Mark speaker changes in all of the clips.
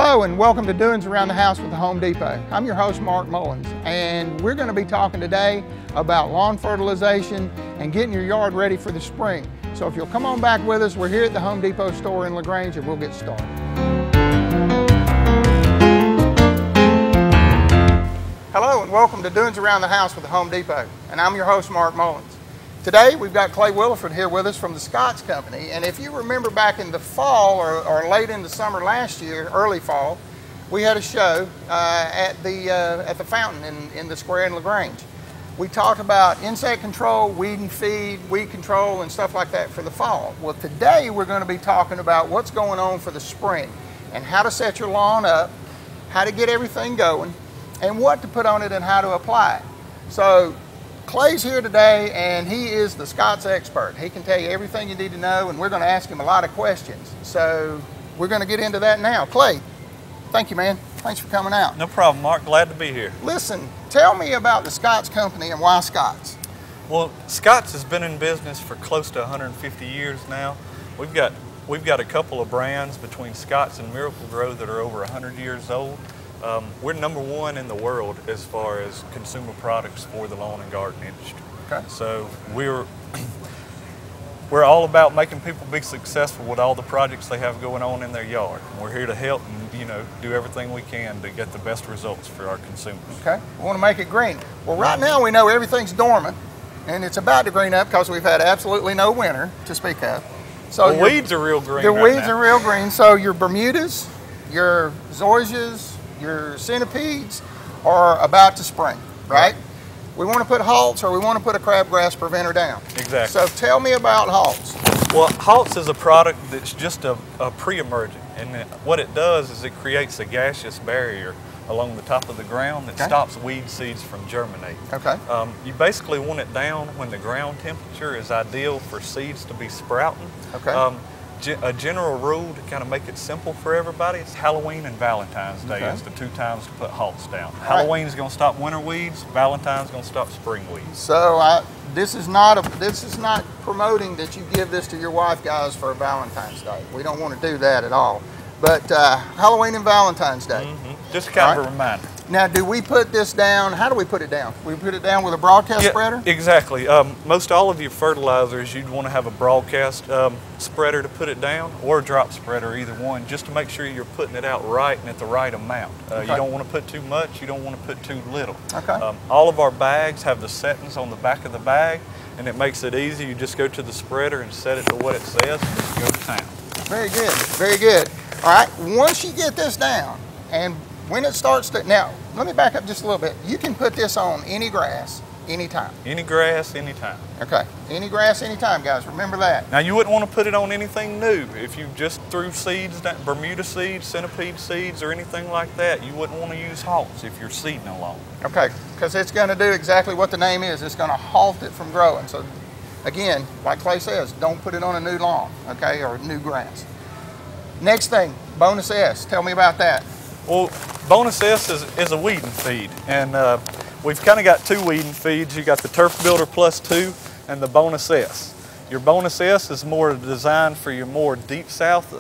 Speaker 1: Hello and welcome to Doings Around the House with the Home Depot. I'm your host, Mark Mullins, and we're going to be talking today about lawn fertilization and getting your yard ready for the spring. So if you'll come on back with us, we're here at the Home Depot store in LaGrange and we'll get started. Hello and welcome to Doings Around the House with the Home Depot, and I'm your host, Mark Mullins. Today we've got Williford here with us from the Scott's Company, and if you remember back in the fall or late in the summer last year, early fall, we had a show at the fountain in the square in LaGrange. We talked about insect control, weed and feed, weed control, and stuff like that for the fall. Well, today we're going to be talking about what's going on for the spring and how to set your lawn up, how to get everything going, and what to put on it and how to apply it. So Clay's here today, and he is the Scott's expert. He can tell you everything you need to know, and we're going to ask him a lot of questions. So we're going to get into that now. Clay, thank you, man. Thanks for coming out.
Speaker 2: No problem, Mark. Glad to be here.
Speaker 1: Listen, tell me about the Scott's Company and why Scott's.
Speaker 2: Well, Scott's has been in business for close to 150 years now. We've got a couple of brands between Scott's and Miracle-Gro that are over 100 years old. We're #1 in the world as far as consumer products for the lawn and garden industry.
Speaker 1: Okay.
Speaker 2: So we're all about making people be successful with all the projects they have going on in their yard. And we're here to help and do everything we can to get the best results for our consumers.
Speaker 1: Okay. We want to make it green. Well, right now we know everything's dormant, and it's about to green up because we've had absolutely no winter to speak of. So
Speaker 2: the weeds are real green.
Speaker 1: The
Speaker 2: right
Speaker 1: weeds
Speaker 2: now.
Speaker 1: are real green. So your Bermudas, your zoysias, your centipedes are about to spring, right? We want to put halts or we want to put a crabgrass preventer down.
Speaker 2: Exactly.
Speaker 1: So tell me about halts.
Speaker 2: Well, halts is a product that's just a pre-emergent, and what it does is it creates a gaseous barrier along the top of the ground that stops weed seeds from germinating.
Speaker 1: Okay.
Speaker 2: You basically want it down when the ground temperature is ideal for seeds to be sprouting.
Speaker 1: Okay.
Speaker 2: A general rule to kind of make it simple for everybody, it's Halloween and Valentine's Day is the 2 times to put halts down. Halloween is going to stop winter weeds, Valentine's going to stop spring weeds.
Speaker 1: So this is not promoting that you give this to your wife, guys, for Valentine's Day. We don't want to do that at all. But Halloween and Valentine's Day.
Speaker 2: Just kind of a reminder.
Speaker 1: Now, do we put this down? How do we put it down? We put it down with a broadcast spreader?
Speaker 2: Exactly. Most all of your fertilizers, you'd want to have a broadcast spreader to put it down, or a drop spreader, either one, just to make sure you're putting it out right and at the right amount. You don't want to put too much, you don't want to put too little.
Speaker 1: Okay.
Speaker 2: All of our bags have the settings on the back of the bag, and it makes it easy. You just go to the spreader and set it to what it says, and just go to town.
Speaker 1: Very good, very good. All right, once you get this down, and when it starts to, now, let me back up just a little bit. You can put this on any grass, anytime.
Speaker 2: Any grass, anytime.
Speaker 1: Okay, any grass, anytime, guys, remember that.
Speaker 2: Now, you wouldn't want to put it on anything new. If you just threw seeds, Bermuda seeds, centipede seeds, or anything like that, you wouldn't want to use halts if you're seeding along.
Speaker 1: Okay, because it's going to do exactly what the name is. It's going to halt it from growing. So, again, like Clay says, don't put it on a new lawn, okay, or new grass. Next thing, Bonus S. Tell me about that.
Speaker 2: Well, Bonus S is a weed and feed, and we've kind of got 2 weed and feeds. You got the Turf Builder Plus 2 and the Bonus S. Your Bonus S is more designed for your more deep south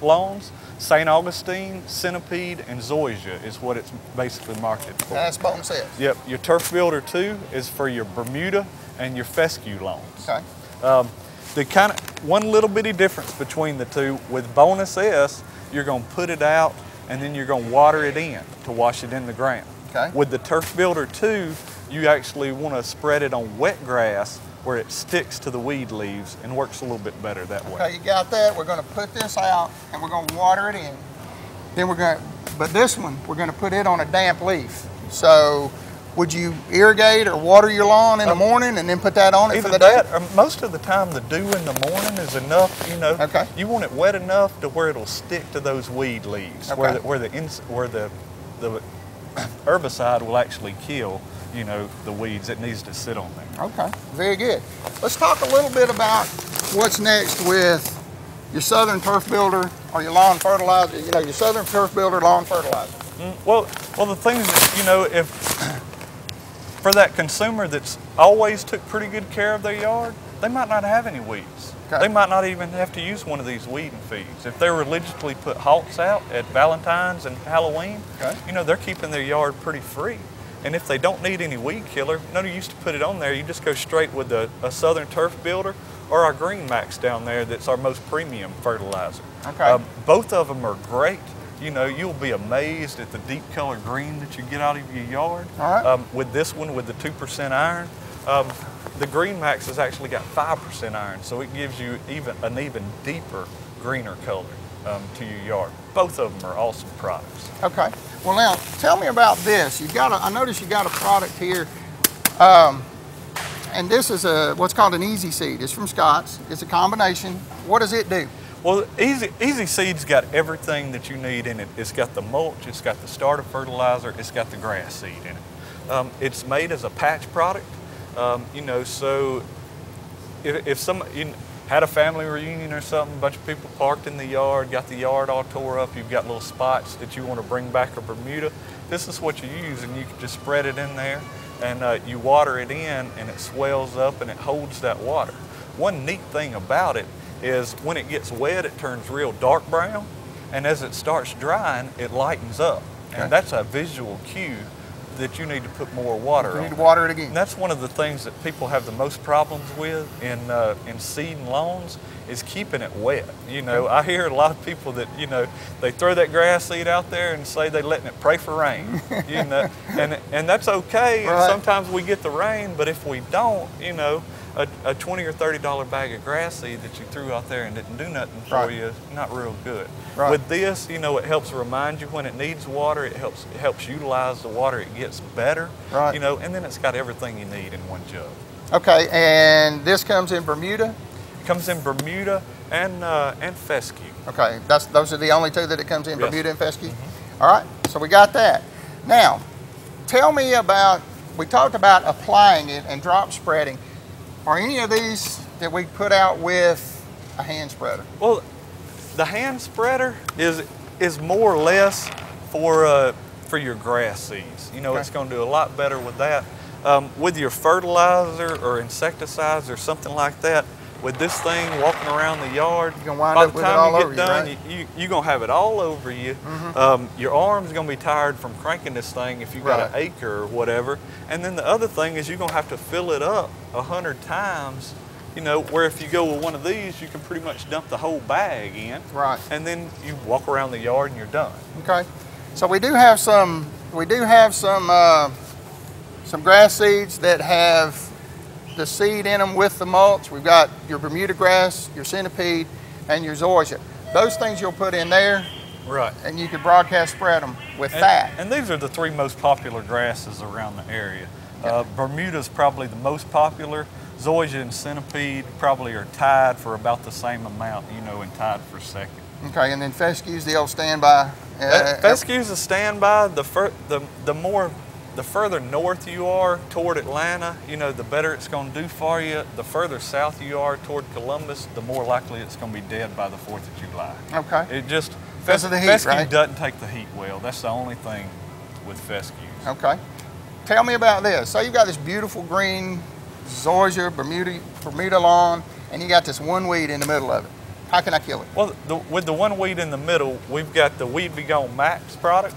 Speaker 2: lawns. St. Augustine, centipede, and zoysia is what it's basically marketed for.
Speaker 1: That's Bonus S.
Speaker 2: Yep. Your Turf Builder 2 is for your Bermuda and your fescue lawns.
Speaker 1: Okay.
Speaker 2: The kind of one little bitty difference between the two, with Bonus S, you're going to put it out and then you're going to water it in to wash it in the ground.
Speaker 1: Okay.
Speaker 2: With the Turf Builder 2, you actually want to spread it on wet grass where it sticks to the weed leaves and works a little bit better that way.
Speaker 1: Okay, you got that. We're going to put this out and we're going to water it in. Then but this one, we're going to put it on a damp leaf. So, would you irrigate or water your lawn in the morning and then put that on it for the day?
Speaker 2: Or most of the time, the dew in the morning is enough.
Speaker 1: Okay.
Speaker 2: You want it wet enough to where it'll stick to those weed leaves, where the herbicide will actually kill, the weeds. It needs to sit on there.
Speaker 1: Okay, very good. Let's talk a little bit about what's next with your Southern Turf Builder or your lawn fertilizer. Your Southern Turf Builder lawn fertilizer.
Speaker 2: Well, the thing is, if for that consumer that's always took pretty good care of their yard, they might not have any weeds.
Speaker 1: Okay.
Speaker 2: They might not even have to use one of these weeding feeds. If they religiously put halts out at Valentine's and Halloween,
Speaker 1: okay,
Speaker 2: you know, they're keeping their yard pretty free. And if they don't need any weed killer, no use to put it on there. You just go straight with a Southern Turf Builder or our Green Max down there that's our most premium fertilizer.
Speaker 1: Okay.
Speaker 2: Both of them are great. You know, you'll be amazed at the deep color green that you get out of your yard.
Speaker 1: All right.
Speaker 2: With this one, with the 2% iron, the Green Max has actually got 5% iron, so it gives you an even deeper, greener color to your yard. Both of them are awesome products.
Speaker 1: Okay. Well, now tell me about this. I noticed you got a product here, and this is what's called an Easy Seed. It's from Scott's. It's a combination. What does it do?
Speaker 2: Well, Easy Seed's got everything that you need in it. It's got the mulch, it's got the starter fertilizer, it's got the grass seed in it. It's made as a patch product. You know, so if you had a family reunion or something, a bunch of people parked in the yard, got the yard all tore up, you've got little spots that you want to bring back a Bermuda, this is what you use, and you can just spread it in there, and you water it in, and it swells up, and it holds that water. One neat thing about it is when it gets wet, it turns real dark brown, and as it starts drying, it lightens up.
Speaker 1: Okay.
Speaker 2: And that's a visual cue that you need to put more water on.
Speaker 1: You need to water it again.
Speaker 2: And that's one of the things that people have the most problems with in seeding lawns is keeping it wet. You know, I hear a lot of people that, you know, they throw that grass seed out there and say they're letting it pray for rain. You know, and that's okay.
Speaker 1: Right.
Speaker 2: And sometimes we get the rain, but if we don't, you know, a $20 or $30 bag of grass seed that you threw out there and didn't do nothing for
Speaker 1: Right.
Speaker 2: you is not real good.
Speaker 1: Right.
Speaker 2: With this, you know, it helps remind you when it needs water. It helps utilize the water. It gets better.
Speaker 1: Right.
Speaker 2: You know, and then it's got everything you need in one jug.
Speaker 1: Okay, and this comes in Bermuda?
Speaker 2: It comes in Bermuda and fescue.
Speaker 1: Okay, those are the only two that it comes in,
Speaker 2: Yes.
Speaker 1: Bermuda and fescue? All right, so we got that. Now, tell me about, we talked about applying it and drop spreading. Are any of these that we put out with a hand spreader?
Speaker 2: Well, the hand spreader is more or less for your grass seeds. You know,
Speaker 1: Okay.
Speaker 2: it's going to do a lot better with that. With your fertilizer or insecticides or something like that, with this thing walking around the yard,
Speaker 1: You're gonna wind
Speaker 2: by
Speaker 1: up
Speaker 2: the
Speaker 1: with it
Speaker 2: time
Speaker 1: all
Speaker 2: you
Speaker 1: over
Speaker 2: get
Speaker 1: you,
Speaker 2: done,
Speaker 1: right?
Speaker 2: you're going to have it all over you. Your arm's going to be tired from cranking this thing if you've got an
Speaker 1: Right.
Speaker 2: acre or whatever. And then the other thing is you're going to have to fill it up 100 times, you know, where if you go with one of these, you can pretty much dump the whole bag in.
Speaker 1: Right.
Speaker 2: And then you walk around the yard and you're done.
Speaker 1: Okay, so we do have some grass seeds that have the seed in them with the mulch. We've got your Bermuda grass, your centipede, and your zoysia. Those things you'll put in there,
Speaker 2: Right.
Speaker 1: and you can broadcast spread them with that.
Speaker 2: And these are the three most popular grasses around the area. Bermuda's probably the most popular. Zoysia and centipede probably are tied for about the same amount, you know, and tied for second.
Speaker 1: Okay, and then fescue's the old standby.
Speaker 2: Fescue's a standby. The further north you are toward Atlanta, you know, the better it's going to do for you. The further south you are toward Columbus, the more likely it's going to be dead by the 4th of July.
Speaker 1: Okay.
Speaker 2: It just,
Speaker 1: Because of the heat,
Speaker 2: fescue
Speaker 1: right?
Speaker 2: doesn't take the heat well. That's the only thing with fescues.
Speaker 1: Okay. Tell me about this. So you've got this beautiful green zoysia, Bermuda lawn, and you got this one weed in the middle of it. How can I kill it?
Speaker 2: Well, with the one weed in the middle, we've got the Weed Be Gone Max product.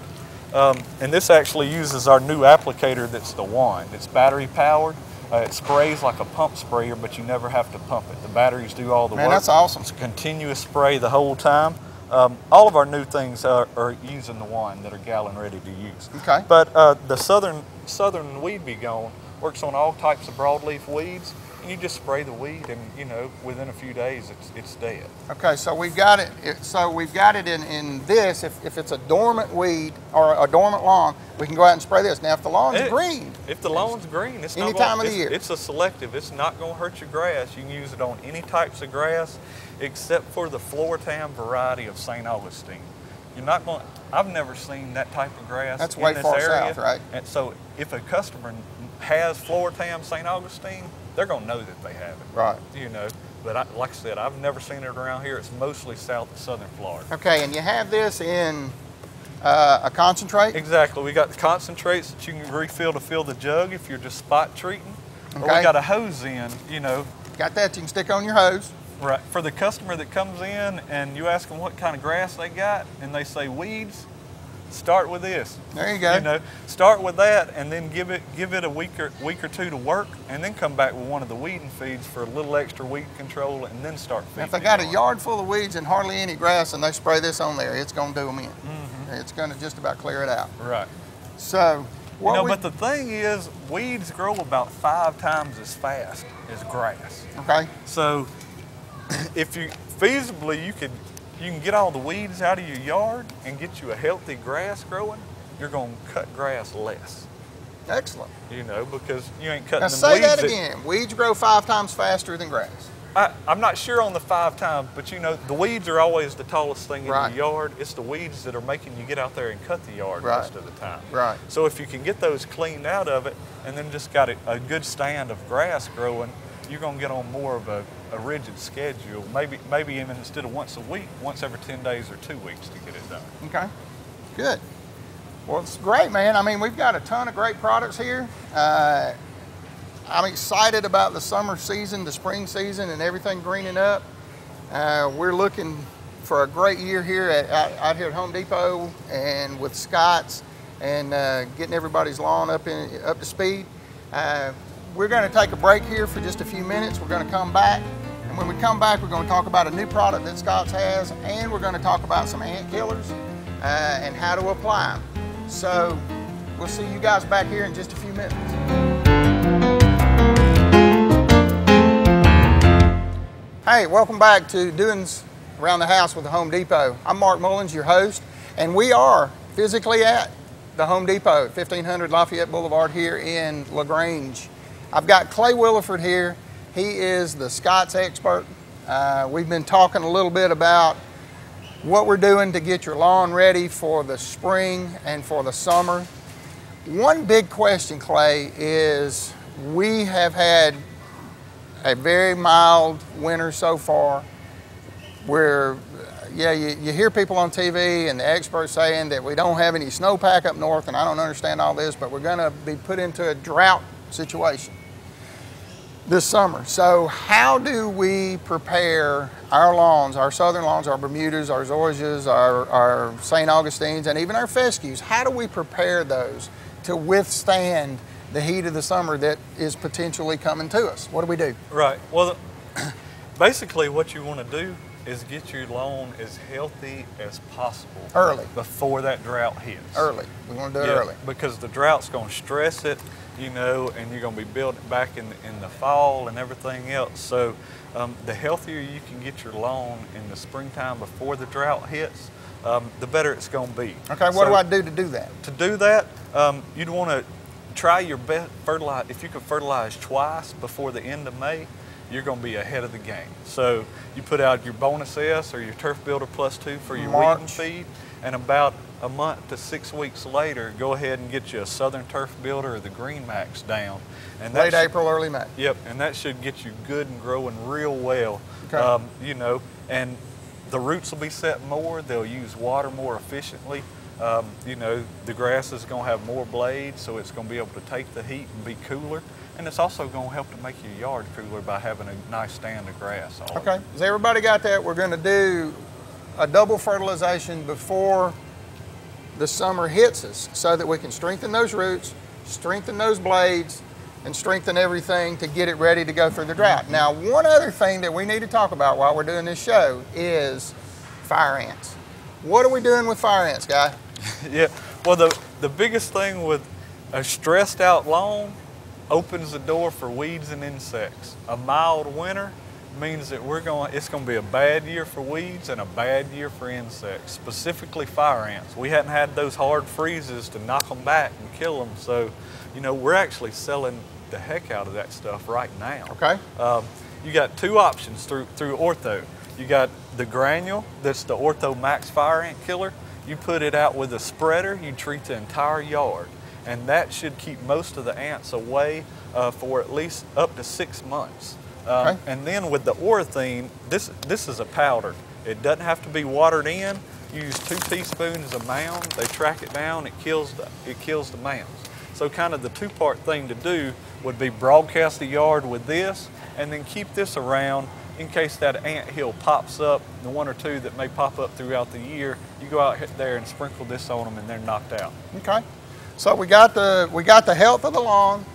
Speaker 2: And this actually uses our new applicator that's the wand. It's battery powered. It sprays like a pump sprayer, but you never have to pump it. The batteries do all the work.
Speaker 1: Man, that's awesome.
Speaker 2: It's a continuous spray the whole time. All of our new things are using the wand that are gallon ready to use.
Speaker 1: Okay.
Speaker 2: But the Southern Weed Be Gone works on all types of broadleaf weeds. And you just spray the weed, and you know, within a few days, it's dead.
Speaker 1: Okay, so we've got it. So we've got it in this. If it's a dormant weed or a dormant lawn, we can go out and spray this. Now, if the lawn's green,
Speaker 2: if the lawn's green, it's
Speaker 1: any
Speaker 2: not
Speaker 1: time
Speaker 2: gonna,
Speaker 1: of the year.
Speaker 2: It's a selective. It's not going to hurt your grass. You can use it on any types of grass, except for the Floratam variety of St. Augustine. You're not going. I've never seen that type of grass.
Speaker 1: That's
Speaker 2: in
Speaker 1: way
Speaker 2: this
Speaker 1: far
Speaker 2: area.
Speaker 1: south, right?
Speaker 2: And so, if a customer has Floratam St. Augustine, they're going to know that they have it.
Speaker 1: Right.
Speaker 2: You know, but like I said, I've never seen it around here. It's mostly southern Florida.
Speaker 1: Okay, and you have this in a concentrate?
Speaker 2: Exactly. We got the concentrates that you can refill to fill the jug if you're just spot treating. Or
Speaker 1: Okay.
Speaker 2: we got a hose in, you know,
Speaker 1: Got that you can stick on your hose.
Speaker 2: Right. For the customer that comes in and you ask them what kind of grass they got and they say weeds, start with this.
Speaker 1: There you go.
Speaker 2: You know, start with that and then give it a week or two to work, and then come back with one of the weeding feeds for a little extra weed control, and then start feeding.
Speaker 1: If they got a yard full of weeds and hardly any grass and they spray this on there, it's going to do them in. It's going to just about clear it out.
Speaker 2: Right.
Speaker 1: So,
Speaker 2: but the thing is, weeds grow about 5 times as fast as grass.
Speaker 1: Okay.
Speaker 2: So, if you feasibly you can get all the weeds out of your yard and get you a healthy grass growing, you're going to cut grass less.
Speaker 1: Excellent.
Speaker 2: You know, because you ain't cutting
Speaker 1: now
Speaker 2: them
Speaker 1: say
Speaker 2: weeds.
Speaker 1: That again. Weeds grow 5 times faster than grass.
Speaker 2: I'm not sure on the 5 times, but you know, the weeds are always the tallest thing in
Speaker 1: right.
Speaker 2: your yard. It's the weeds that are making you get out there and cut the yard
Speaker 1: right.
Speaker 2: most of the time.
Speaker 1: Right.
Speaker 2: So if you can get those cleaned out of it and then just got a good stand of grass growing, you're going to get on more of a rigid schedule. Maybe even instead of once a week, once every 10 days or 2 weeks to get it done.
Speaker 1: Okay, good. Well, it's great, man. I mean, we've got a ton of great products here. I'm excited about the summer season, the spring season, and everything greening up. We're looking for a great year here out here at Home Depot and with Scott's, and getting everybody's lawn up to speed. We're going to take a break here for just a few minutes. We're going to come back, and when we come back, we're going to talk about a new product that Scott's has, and we're going to talk about some ant killers and how to apply them. So we'll see you guys back here in just a few minutes. Hey, welcome back to Doings Around the House with the Home Depot. I'm Mark Mullins, your host, and we are physically at the Home Depot at 1500 Lafayette Boulevard here in LaGrange. I've got Clay Williford here. He is the Scott's expert. We've been talking a little bit about what we're doing to get your lawn ready for the spring and for the summer. One big question, Clay, is we have had a very mild winter so far where, yeah, you hear people on TV and the experts saying that we don't have any snowpack up north, and I don't understand all this, but we're gonna be put into a drought situation this summer. So how do we prepare our lawns, our southern lawns, our Bermudas, our Zorges, our St. Augustines, and even our fescues? How do we prepare those to withstand the heat of the summer that is potentially coming to us? What do we do?
Speaker 2: Right. Well, basically what you want to do is get your lawn as healthy as possible
Speaker 1: early,
Speaker 2: before that drought hits.
Speaker 1: Early. We want to do it early.
Speaker 2: Because the drought's going to stress it, you know, and you're going to be building back in the fall and everything else. So the healthier you can get your lawn in the springtime before the drought hits, the better it's going to be.
Speaker 1: Okay, what do I do to do that?
Speaker 2: To do that, you'd want to try your best fertilize. If you can fertilize twice before the end of May, you're going to be ahead of the game. So you put out your Bonus S or your Turf Builder Plus 2 for your weeding feed, and about a month to 6 weeks later, go ahead and get you a Southern Turf Builder or the Green Max down. And
Speaker 1: late April, early May.
Speaker 2: Yep, and that should get you good and growing real well.
Speaker 1: Okay.
Speaker 2: You know, and the roots will be set more. They'll use water more efficiently. You know, the grass is going to have more blades, so it's going to be able to take the heat and be cooler. And it's also going to help to make your yard cooler by having a nice stand of grass all
Speaker 1: Okay, has everybody got that? We're going to do a double fertilization before the summer hits us so that we can strengthen those roots, strengthen those blades, and strengthen everything to get it ready to go through the drought. Now, one other thing that we need to talk about while we're doing this show is fire ants. What are we doing with fire ants, Guy?
Speaker 2: Yeah, well, the biggest thing with a stressed out lawn opens the door for weeds and insects. A mild winter means that it's going to be a bad year for weeds and a bad year for insects, specifically fire ants. We hadn't had those hard freezes to knock them back and kill them, so you know, we're actually selling the heck out of that stuff right now.
Speaker 1: Okay.
Speaker 2: You got two options through Ortho. You got the granule, that's the Ortho Max Fire Ant Killer. You put it out with a spreader, you treat the entire yard, and that should keep most of the ants away for at least up to 6 months.
Speaker 1: Okay.
Speaker 2: And then with the Orthene, this is a powder. It doesn't have to be watered in. You use 2 teaspoons a mound. They track it down. It kills the mounds. So kind of the two-part thing to do would be broadcast the yard with this, and then keep this around in case that ant hill pops up, the one or two that may pop up throughout the year. You go out there and sprinkle this on them and they're knocked out.
Speaker 1: Okay. So we got the health of the lawn.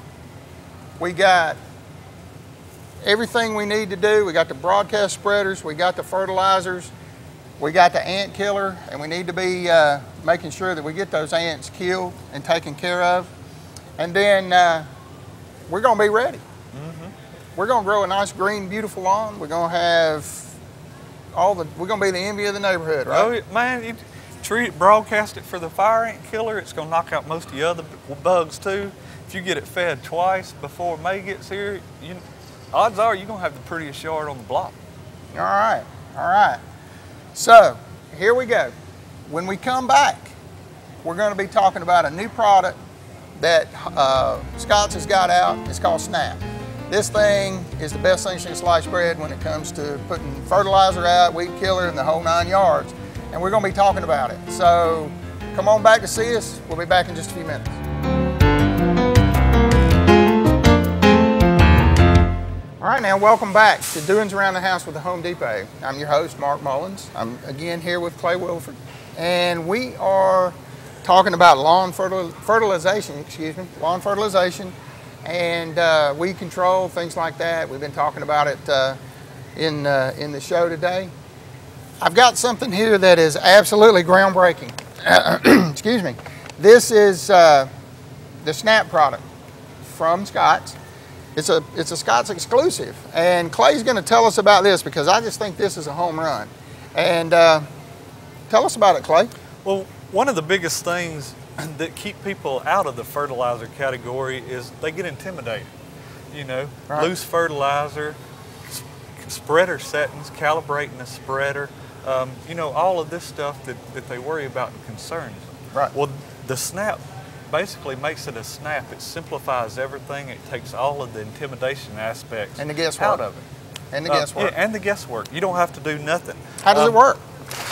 Speaker 1: We got everything we need to do. We got the broadcast spreaders, we got the fertilizers, we got the ant killer, and we need to be making sure that we get those ants killed and taken care of. And then we're gonna be ready. We're gonna grow a nice green, beautiful lawn. We're gonna have we're gonna be the envy of the neighborhood, right?
Speaker 2: Oh man, you treat it, broadcast it for the fire ant killer. It's gonna knock out most of the other bugs too. If you get it fed twice before May gets here, odds are you're gonna have the prettiest yard on the block.
Speaker 1: All right, all right. So here we go. When we come back, we're gonna be talking about a new product that Scott's has got out. It's called Snap. This thing is the best thing since sliced bread when it comes to putting fertilizer out, weed killer, and the whole 9 yards. And we're going to be talking about it. So come on back to see us. We'll be back in just a few minutes. All right, now welcome back to Doings Around the House with the Home Depot. I'm your host, Mark Mullins. I'm again here with Clay Williford. And we are talking about lawn fertilization, and weed control, things like that. We've been talking about it in the show today. I've got something here that is absolutely groundbreaking. Excuse me. This is the Snap product from Scott's. It's a Scott's exclusive, and Clay's going to tell us about this because I just think this is a home run. And tell us about it, Clay.
Speaker 2: Well, one of the biggest things that keep people out of the fertilizer category is they get intimidated. You know,
Speaker 1: right.
Speaker 2: Loose fertilizer, spreader settings, calibrating the spreader, you know, all of this stuff that they worry about and concerns them.
Speaker 1: Right.
Speaker 2: Well, the Snap basically makes it a snap. It simplifies everything. It takes all of the intimidation aspects
Speaker 1: and the guesswork
Speaker 2: out of it.
Speaker 1: And the guesswork.
Speaker 2: Yeah, and the guesswork. You don't have to do nothing.
Speaker 1: How does it work?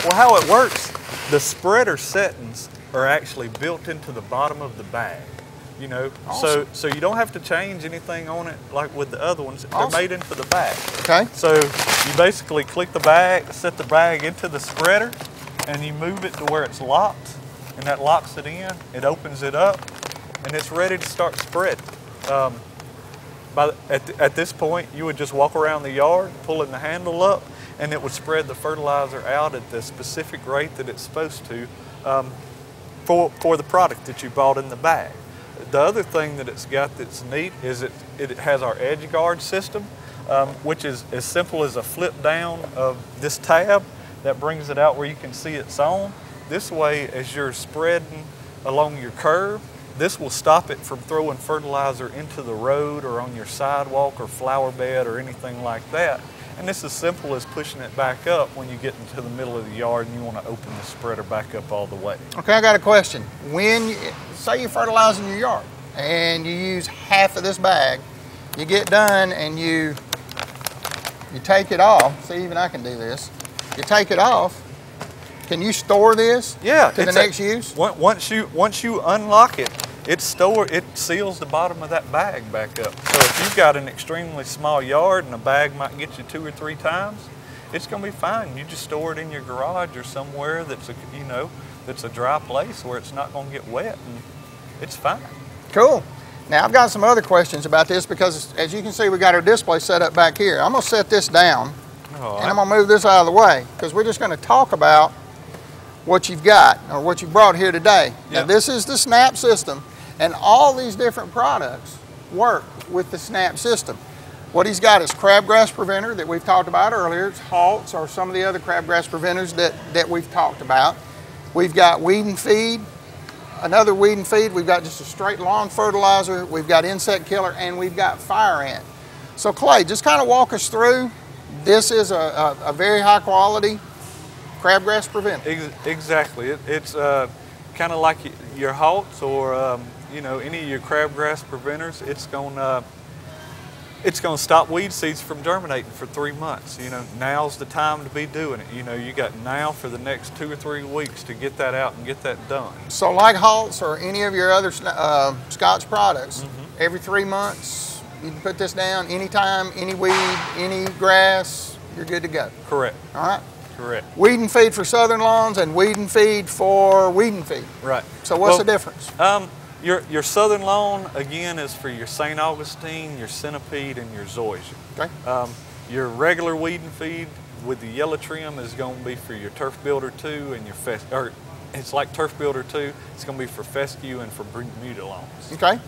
Speaker 2: Well, how it works, the spreader settings are actually built into the bottom of the bag. You know,
Speaker 1: awesome.
Speaker 2: so you don't have to change anything on it like with the other ones.
Speaker 1: Awesome.
Speaker 2: They're made into the bag.
Speaker 1: Okay.
Speaker 2: So you basically click the bag, set the bag into the spreader, and you move it to where it's locked, and that locks it in. It opens it up, and it's ready to start spreading. At this point, you would just walk around the yard, pulling the handle up, and it would spread the fertilizer out at the specific rate that it's supposed to for the product that you bought in the bag. The other thing that it's got that's neat is it has our edge guard system, which is as simple as a flip down of this tab that brings it out where you can see it's on. This way, as you're spreading along your curb, this will stop it from throwing fertilizer into the road or on your sidewalk or flower bed or anything like that. And it's as simple as pushing it back up when you get into the middle of the yard and you want to open the spreader back up all the way.
Speaker 1: Okay, I got a question. Say you're fertilizing your yard and you use half of this bag, you get done and you take it off. See, even I can do this. You take it off. Can you store this to the next use?
Speaker 2: Once you unlock it, it seals the bottom of that bag back up. So if you've got an extremely small yard and a bag might get you 2 or 3 times, it's going to be fine. You just store it in your garage or somewhere that's a dry place where it's not going to get wet, and it's fine. Cool.
Speaker 1: Now I've got some other questions about this because as you can see, we got our display set up back here. I'm going to set this down and I'm going to move this out of the way because we're just going to talk about what you've got or what you brought here today. Yep. Now this is the Snap system, and all these different products work with the Snap system. What he's got is crabgrass preventer that we've talked about earlier. It's halts or some of the other crabgrass preventers that we've talked about. We've got weed and feed, another weed and feed. We've got just a straight lawn fertilizer. We've got insect killer, and we've got fire ant. So Clay, just kind of walk us through. This is a very high quality crabgrass preventer.
Speaker 2: Exactly. It's kind of like your halts or any of your crabgrass preventers. It's going to stop weed seeds from germinating for 3 months. You know, now's the time to be doing it. You know, you got now for the next 2 or 3 weeks to get that out and get that done.
Speaker 1: So like Halts or any of your other Scotch products, every 3 months, you can put this down anytime, any weed, any grass, you're good to go.
Speaker 2: Correct.
Speaker 1: All right?
Speaker 2: Correct.
Speaker 1: Weed and feed for southern lawns and weed and feed for weed and feed.
Speaker 2: Right.
Speaker 1: So what's the difference?
Speaker 2: Your southern lawn, again, is for your St. Augustine, your centipede, and your zoysia.
Speaker 1: Okay.
Speaker 2: Your regular weed and feed with the yellow trim is going to be for your Turf Builder 2 and your it's like Turf Builder 2. It's going to be for fescue and for Bermuda lawns.
Speaker 1: Okay.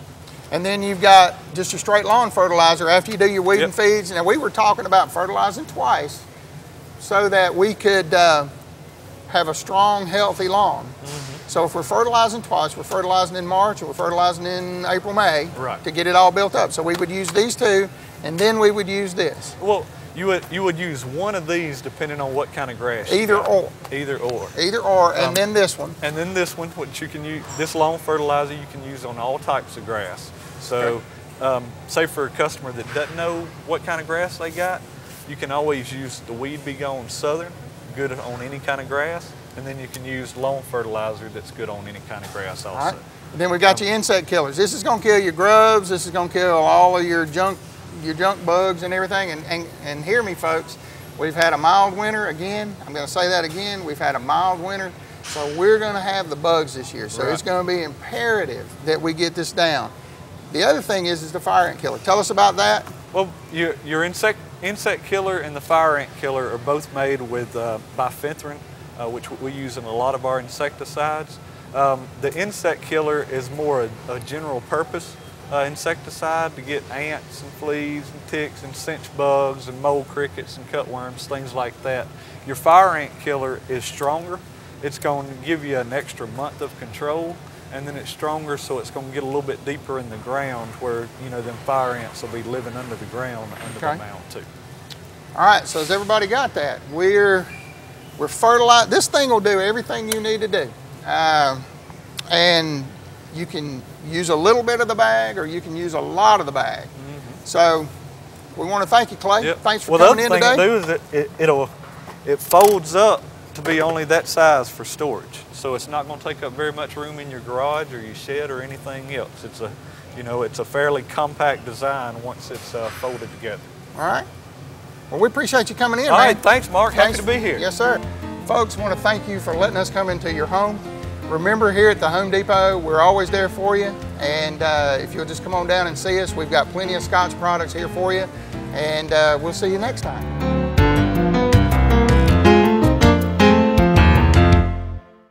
Speaker 1: And then you've got just your straight lawn fertilizer after you do your weed and feeds. Now we were talking about fertilizing twice so that we could have a strong, healthy lawn. So if we're fertilizing twice, we're fertilizing in March or we're fertilizing in April, May to get it all built up. So we would use these two and then we would use this.
Speaker 2: Well, you would use one of these depending on what kind of grass.
Speaker 1: Either or.
Speaker 2: Either or.
Speaker 1: Either or, and then this one.
Speaker 2: And then this one, which you can use, this lawn fertilizer you can use on all types of grass. So say for a customer that doesn't know what kind of grass they got, you can always use the Weed Be Gone Southern, good on any kind of grass. And then you can use lawn fertilizer that's good on any kind of grass also.
Speaker 1: All right. Then we've got your insect killers. This is going to kill your grubs. This is going to kill all of your junk bugs and everything. And hear me, folks. We've had a mild winter again. I'm going to say that again. We've had a mild winter. So we're going to have the bugs this year. So it's going to be imperative that we get this down. The other thing is the fire ant killer. Tell us about that.
Speaker 2: Well, your insect killer and the fire ant killer are both made with bifenthrin, which we use in a lot of our insecticides. The insect killer is more a general purpose insecticide to get ants and fleas and ticks and cinch bugs and mole crickets and cutworms, things like that. Your fire ant killer is stronger. It's going to give you an extra month of control, and then it's stronger, so it's going to get a little bit deeper in the ground where, you know, them fire ants will be living under the ground under the mound too.
Speaker 1: All right, so has everybody got that? We're fertilizing. This thing will do everything you need to do. And you can use a little bit of the bag or you can use a lot of the bag. So we want to thank you, Clay. Thanks for coming in today.
Speaker 2: The other thing to do is it folds up to be only that size for storage. So it's not going to take up very much room in your garage or your shed or anything else. It's a, you know, it's a fairly compact design once it's folded together.
Speaker 1: All right. Well, we appreciate you coming in,
Speaker 2: All right, thanks, Mark. Happy to be here.
Speaker 1: Yes, sir. Folks, want to thank you for letting us come into your home. Remember, here at the Home Depot, we're always there for you. And if you'll just come on down and see us, we've got plenty of Scotch products here for you. And we'll see you next time.